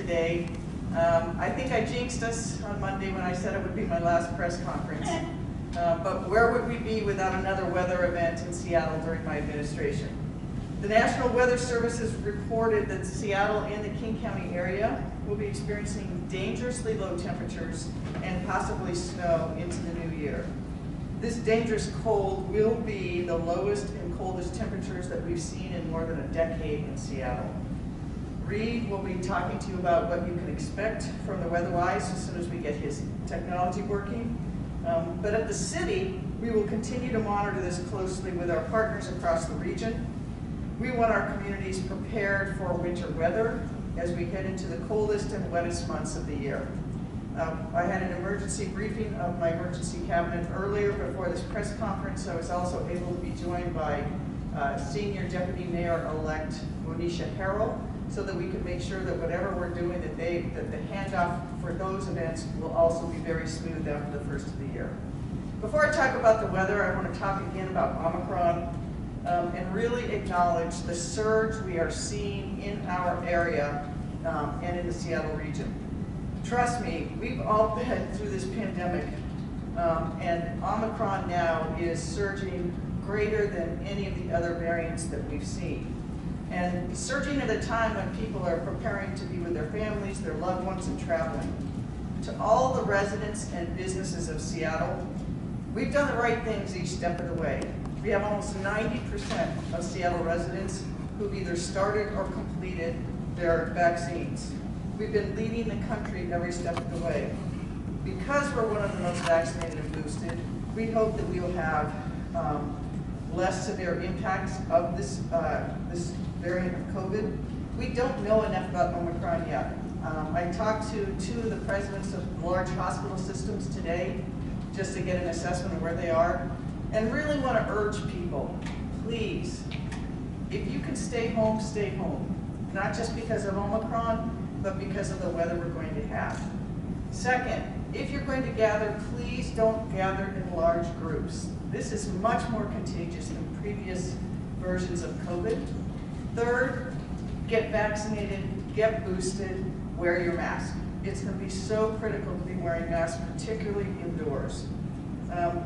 today. I think I jinxed us on Monday when I said it would be my last press conference. But where would we be without another weather event in Seattle during my administration? The National Weather Service has reported that Seattle and the King County area will be experiencing dangerously low temperatures and possibly snow into the new year. This dangerous cold will be the lowest and coldest temperatures that we've seen in more than a decade in Seattle. Reed will be talking to you about what you can expect from the weatherwise as soon as we get his technology working. But at the city, we will continue to monitor this closely with our partners across the region. We want our communities prepared for winter weather as we head into the coldest and wettest months of the year. I had an emergency briefing of my emergency cabinet earlier before this press conference. I was also able to be joined by Senior Deputy Mayor-elect Monisha Harrell, so that we can make sure that whatever we're doing, that the handoff for those events will also be very smooth after the first of the year. Before I talk about the weather, I want to talk again about Omicron and really acknowledge the surge we are seeing in our area and in the Seattle region. Trust me, we've all been through this pandemic, and Omicron now is surging greater than any of the other variants that we've seen. And surging at a time when people are preparing to be with their families, their loved ones, and traveling. To all the residents and businesses of Seattle, we've done the right things each step of the way. We have almost 90% of Seattle residents who've either started or completed their vaccines. We've been leading the country every step of the way. Because we're one of the most vaccinated and boosted, we hope that we will have less severe impacts of this variant of COVID. We don't know enough about Omicron yet. I talked to two of the presidents of large hospital systems today just to get an assessment of where they are, and really want to urge people, please, if you can stay home, not just because of Omicron, but because of the weather we're going to have. Second, if you're going to gather, please don't gather in large groups. This is much more contagious than previous versions of COVID. Third, get vaccinated, get boosted, wear your mask. It's going to be so critical to be wearing masks, particularly indoors.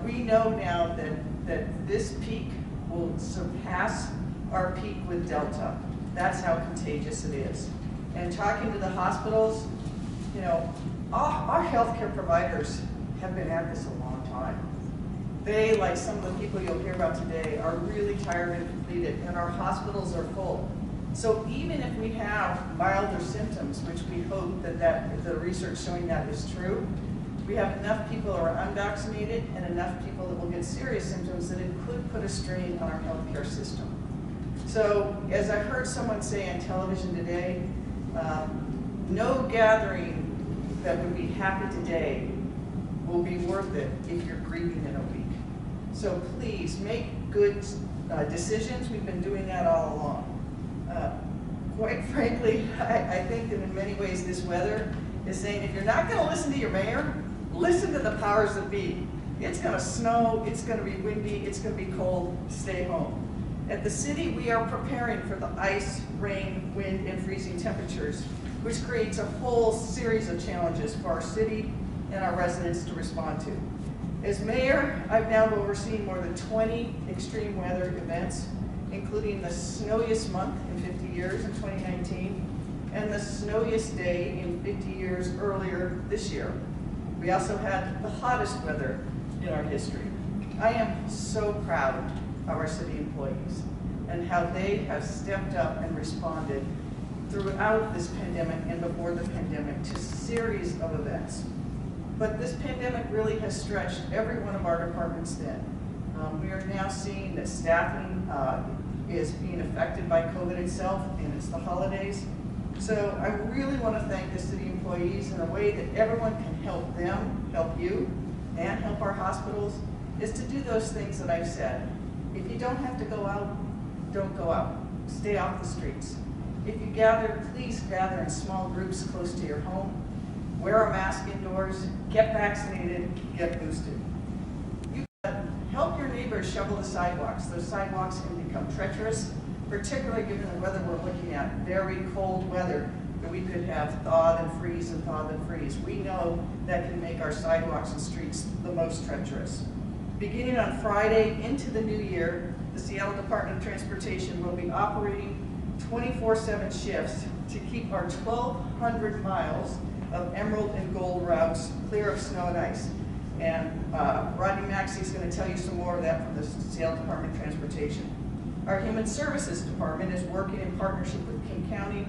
We know now that this peak will surpass our peak with Delta. That's how contagious it is. And talking to the hospitals, you know, our healthcare providers have been at this a long time. They, like some of the people you'll hear about today, are really tired and depleted, and our hospitals are full. So even if we have milder symptoms, which we hope that the research showing that is true, we have enough people who are unvaccinated and enough people that will get serious symptoms that it could put a strain on our healthcare system. So as I heard someone say on television today, no gathering that would be happy today will be worth it if you're grieving in a week. So please make good decisions. We've been doing that all along. Quite frankly, I think that in many ways this weather is saying if you're not going to listen to your mayor, listen to the powers that be. It's going to snow, it's going to be windy, it's going to be cold, stay home. At the city, we are preparing for the ice, rain, wind, and freezing temperatures, which creates a whole series of challenges for our city and our residents to respond to. As mayor, I've now overseen more than 20 extreme weather events, including the snowiest month in 50 years in 2019, and the snowiest day in 50 years earlier this year. We also had the hottest weather in our history. I am so proud of our city employees and how they have stepped up and responded throughout this pandemic and before the pandemic to a series of events. But this pandemic really has stretched every one of our departments thin. We are now seeing that staffing is being affected by COVID itself, and it's the holidays. So I really want to thank the city employees in a way that everyone can help them, help you, and help our hospitals, is to do those things that I've said. If you don't have to go out, don't go out. Stay off the streets. If you gather, please gather in small groups close to your home. Wear a mask indoors, get vaccinated, get boosted. You help your neighbors shovel the sidewalks. Those sidewalks can become treacherous, particularly given the weather we're looking at, very cold weather. that we could have thaw then freeze and thaw then freeze. We know that can make our sidewalks and streets the most treacherous. Beginning on Friday into the new year, the Seattle Department of Transportation will be operating 24/7 shifts to keep our 1,200 miles of emerald and gold routes clear of snow and ice. And Rodney Maxey is going to tell you some more of that from the Seattle Department of Transportation. Our Human Services Department is working in partnership with King County,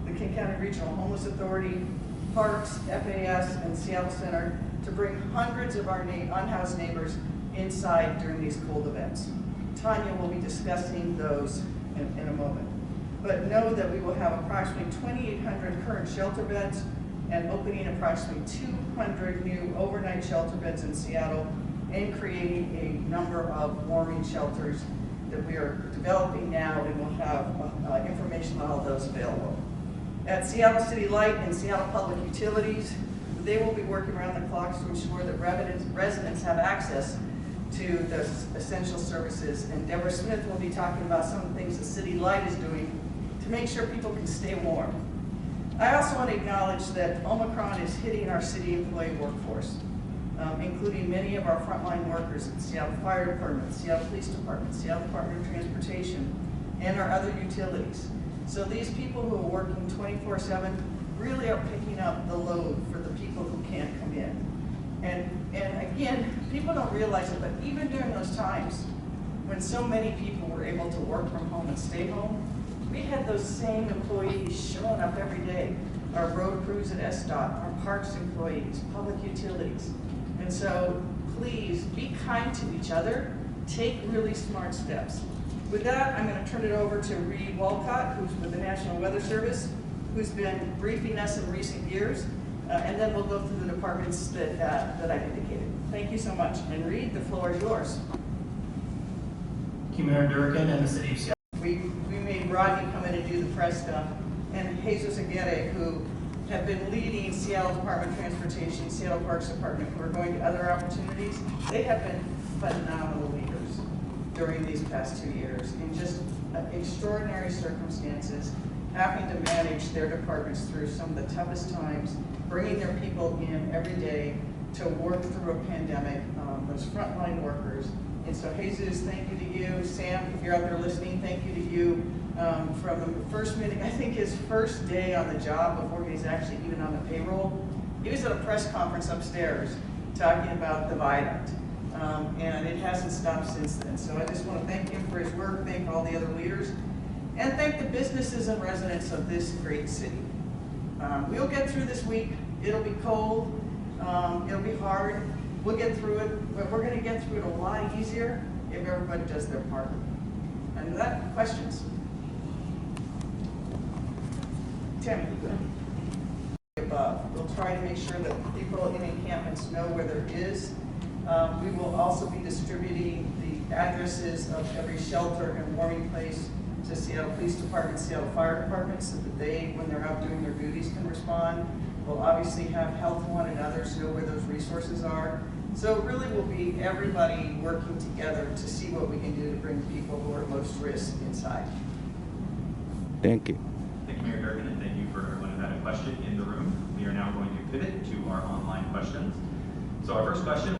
the King County Regional Homeless Authority, Parks, FAS, and Seattle Center to bring hundreds of our unhoused neighbors inside during these cold events. Tanya will be discussing those in a moment. But know that we will have approximately 2,800 current shelter beds and opening approximately 200 new overnight shelter beds in Seattle and creating a number of warming shelters that we are developing now, and we'll have information on all of those available. At Seattle City Light and Seattle Public Utilities, they will be working around the clock to ensure that residents have access to the essential services. And Deborah Smith will be talking about some of the things the City Light is doing to make sure people can stay warm. I also want to acknowledge that Omicron is hitting our city employee workforce, including many of our frontline workers at Seattle Fire Department, Seattle Police Department, Seattle Department of Transportation, and our other utilities. So these people who are working 24/7 really are picking up the load for the people who can't come in. And again, people don't realize it, but even during those times when so many people were able to work from home and stay home, we had those same employees showing up every day. Our road crews at SDOT, our parks employees, public utilities. And so please be kind to each other. Take really smart steps. With that, I'm going to turn it over to Reed Walcott, who's with the National Weather Service, who's been briefing us in recent years. And then we'll go through the departments that I've indicated. Thank you so much. And Reed, the floor is yours. Thank you, Mayor Durkan and the City of Seattle. We made Rodney come in and do the press stuff, and Jesus Aguirre, who have been leading Seattle Department of Transportation, Seattle Parks Department, who are going to other opportunities. They have been phenomenal leaders during these past 2 years in just extraordinary circumstances, having to manage their departments through some of the toughest times, bringing their people in every day to work through a pandemic, those frontline workers. And so Jesus, thank you to you. Sam, if you're out there listening, thank you to you. From the first meeting, I think his first day on the job before he's actually even on the payroll, he was at a press conference upstairs talking about the viaduct. And it hasn't stopped since then. So I just want to thank him for his work, thank all the other leaders, and thank the businesses and residents of this great city. We'll get through this week. It'll be cold, it'll be hard. We'll get through it, but we're going to get through it a lot easier if everybody does their part. And with that, questions? Tammy, above. We'll try to make sure that people in encampments know where there is. We will also be distributing the addresses of every shelter and warming place to Seattle Police Department, Seattle Fire Department, so that they, when they're out doing their duties, can respond. We'll obviously have Health One and others know where those resources are. So it really will be everybody working together to see what we can do to bring people who are most risk inside. Thank you. Thank you, Mayor Durkan, and thank you for everyone who had a question in the room. We are now going to pivot to our online questions. So our first question